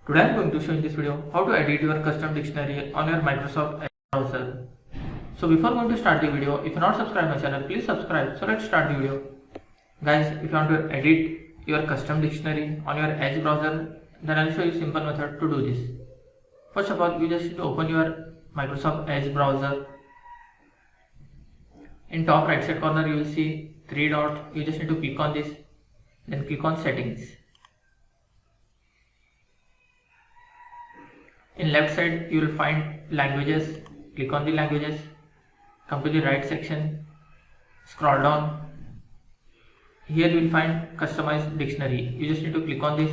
Today I am going to show in this video how to edit your custom dictionary on your Microsoft Edge browser. So before going to start the video, if you are not subscribed my channel, please subscribe. So let's start the video. Guys, if you want to edit your custom dictionary on your Edge browser, then I will show you a simple method to do this. First of all, you just need to open your Microsoft Edge browser. In top right side corner you will see three dots. You just need to click on this, then click on settings. In left side you will find languages. Click on the languages, come to the right section, scroll down. Here you will find customized dictionary. You just need to click on this.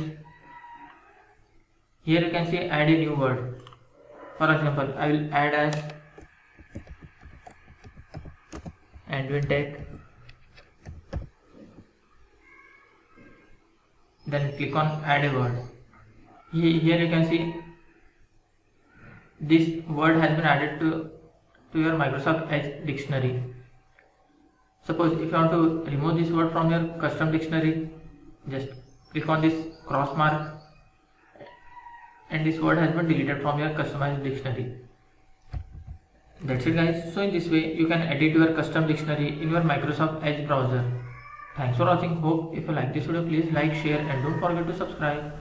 Here you can see add a new word. For example, I will add as AndWin tech. Then click on add a word. Here you can see this word has been added to your Microsoft Edge dictionary. Suppose if you want to remove this word from your custom dictionary, just click on this cross mark and this word has been deleted from your customized dictionary. That's it guys. So in this way you can edit your custom dictionary in your Microsoft Edge browser. Thanks for watching. Hope if you like this video, please like, share and don't forget to subscribe.